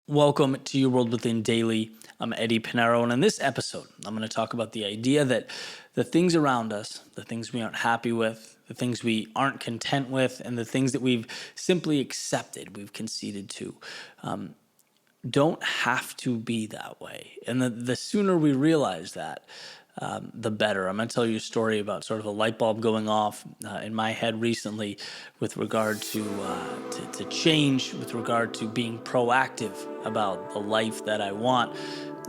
Welcome to Your World Within Daily. I'm Eddie Pinero, and in this episode, I'm going to talk about the idea that the things around us, the things we aren't happy with, the things we aren't content with, and the things that we've simply accepted, we've conceded to, don't have to be that way. And the sooner we realize that, the better. I'm going to tell you a story about sort of a light bulb going off in my head recently with regard to change, with regard to being proactive about the life that I want,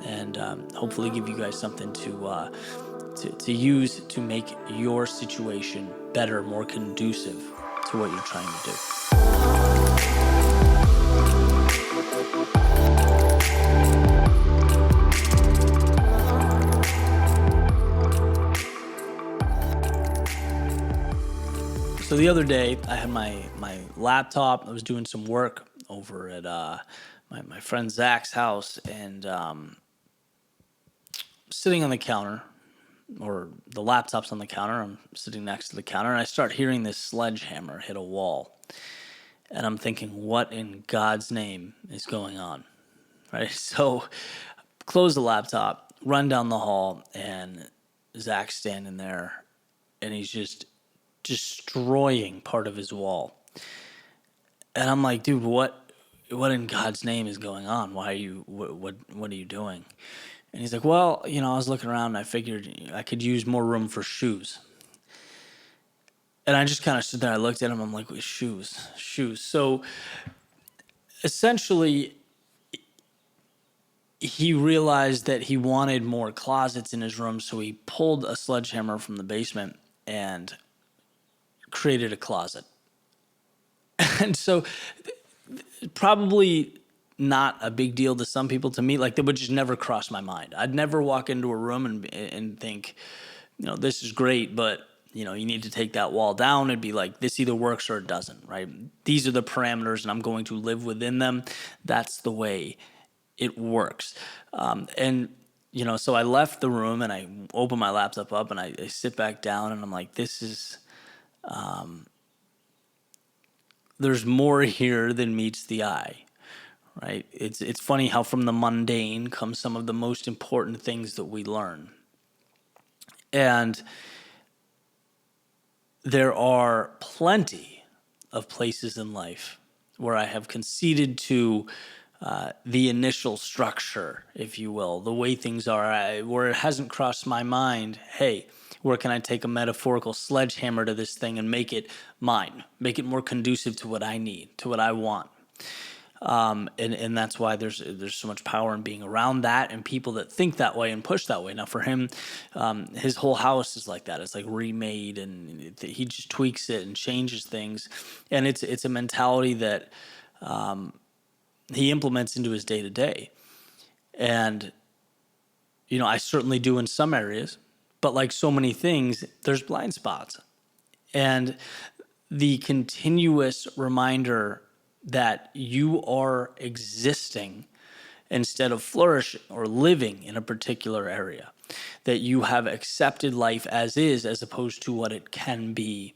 and hopefully give you guys something to use to make your situation better, more conducive to what you're trying to do. So the other day, I had my laptop. I was doing some work over at my friend Zach's house, and sitting on the counter, or the laptop's on the counter. I'm sitting next to the counter, and I start hearing this sledgehammer hit a wall. And I'm thinking, what in God's name is going on? Right? So close the laptop, run down the hall, and Zach's standing there, and he's just destroying part of his wall. And I'm like, dude, what in God's name is going on? Why are you what are you doing? And he's like, well, I was looking around and I figured I could use more room for shoes. And I just kind of stood there. I looked at him. I'm like, shoes. So essentially, he realized that he wanted more closets in his room. So he pulled a sledgehammer from the basement and created a closet. And so probably not a big deal to some people. To me, like, that would just never cross my mind. I'd never walk into a room and think, this is great, but you need to take that wall down. It'd be like, this either works or it doesn't, right? These are the parameters and I'm going to live within them. That's the way it works. So I left the room and I opened my laptop up and I sit back down and I'm like, this is, there's more here than meets the eye, right? It's funny how from the mundane comes some of the most important things that we learn. And there are plenty of places in life where I have conceded to the initial structure, if you will, the way things are, where it hasn't crossed my mind, hey, where can I take a metaphorical sledgehammer to this thing and make it mine, make it more conducive to what I need, to what I want. And that's why there's so much power in being around that and people that think that way and push that way. Now for him, his whole house is like that. It's like remade, and he just tweaks it and changes things. And it's a mentality that he implements into his day to day. And, I certainly do in some areas, but like so many things, there's blind spots. And the continuous reminder that you are existing instead of flourishing or living in a particular area, that you have accepted life as is as opposed to what it can be,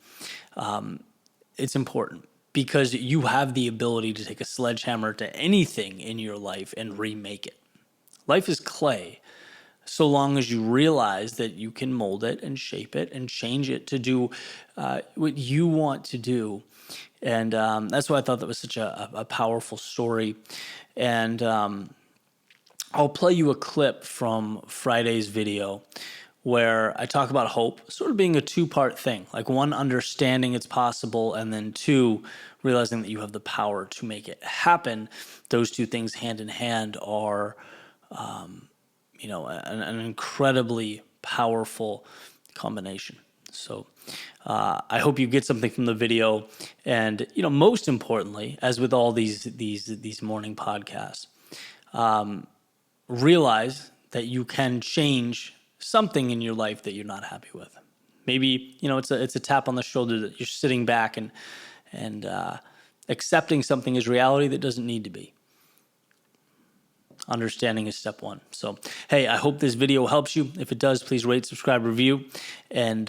it's important because you have the ability to take a sledgehammer to anything in your life and remake it. Life is clay. So long as you realize that you can mold it and shape it and change it to do what you want to do. And that's why I thought that was such a powerful story. And I'll play you a clip from Friday's video where I talk about hope sort of being a two-part thing. Like, one, understanding it's possible, and then two, realizing that you have the power to make it happen. Those two things hand in hand are an incredibly powerful combination. So I hope you get something from the video. And, most importantly, as with all these morning podcasts, realize that you can change something in your life that you're not happy with. Maybe, it's a tap on the shoulder that you're sitting back and accepting something as reality that doesn't need to be. Understanding is step one. So, hey, I hope this video helps you. If it does, please rate, subscribe, review, and,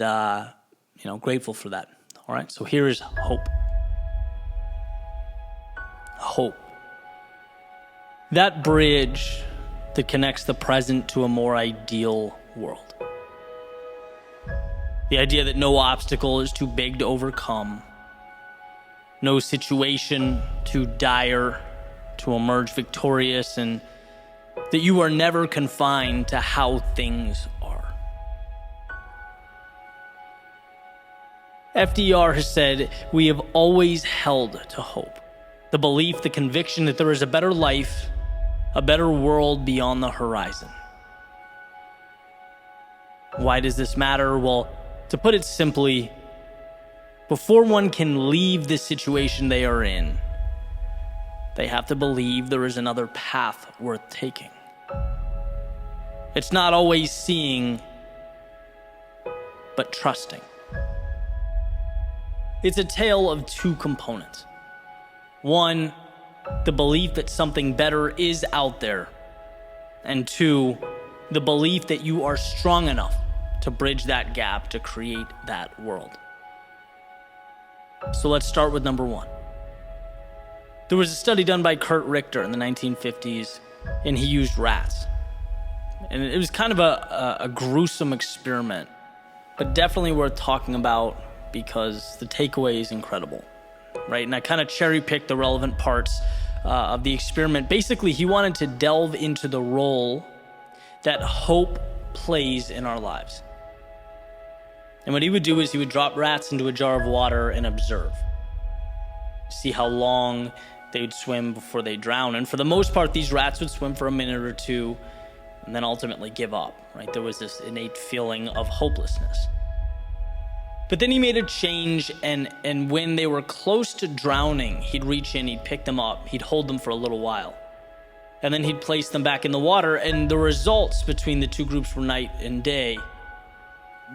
grateful for that. All right, so here is hope. Hope. That bridge that connects the present to a more ideal world. The idea that no obstacle is too big to overcome, no situation too dire to emerge victorious, and that you are never confined to how things are. FDR has said, "We have always held to hope, the belief, the conviction that there is a better life, a better world beyond the horizon." Why does this matter? Well, to put it simply, before one can leave the situation they are in, they have to believe there is another path worth taking. It's not always seeing, but trusting. It's a tale of two components. One, the belief that something better is out there. And two, the belief that you are strong enough to bridge that gap to create that world. So let's start with number one. There was a study done by Kurt Richter in the 1950s, and he used rats. And it was kind of a gruesome experiment, but definitely worth talking about because the takeaway is incredible, right? And I kind of cherry-picked the relevant parts of the experiment. Basically, he wanted to delve into the role that hope plays in our lives. And what he would do is he would drop rats into a jar of water and observe. See how long they would swim before they drown. And for the most part, these rats would swim for a minute or two and then ultimately give up, right? There was this innate feeling of hopelessness. But then he made a change, and when they were close to drowning, he'd reach in, he'd pick them up, he'd hold them for a little while. And then he'd place them back in the water, and the results between the two groups were night and day.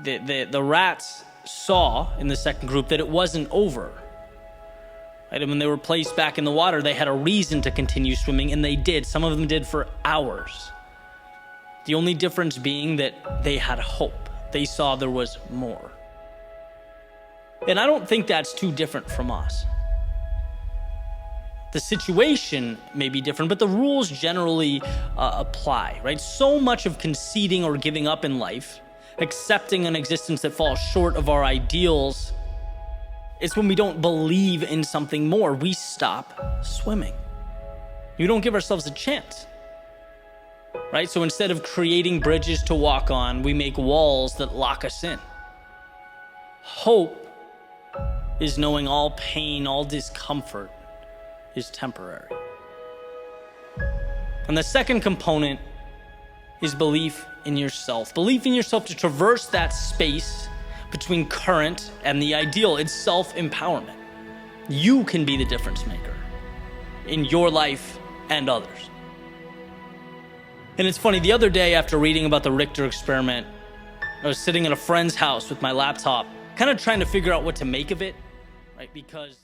The rats saw in the second group that it wasn't over. Right? And when they were placed back in the water, they had a reason to continue swimming, and they did. Some of them did for hours. The only difference being that they had hope. They saw there was more. And I don't think that's too different from us. The situation may be different, but the rules generally apply, right? So much of conceding or giving up in life, accepting an existence that falls short of our ideals, it's when we don't believe in something more. We stop swimming. We don't give ourselves a chance, right? So instead of creating bridges to walk on, we make walls that lock us in. Hope is knowing all pain, all discomfort is temporary. And the second component is belief in yourself. Belief in yourself to traverse that space between current and the ideal. It's self-empowerment. You can be the difference maker in your life and others. And it's funny, the other day after reading about the Richter experiment, I was sitting at a friend's house with my laptop, kind of trying to figure out what to make of it, right? Because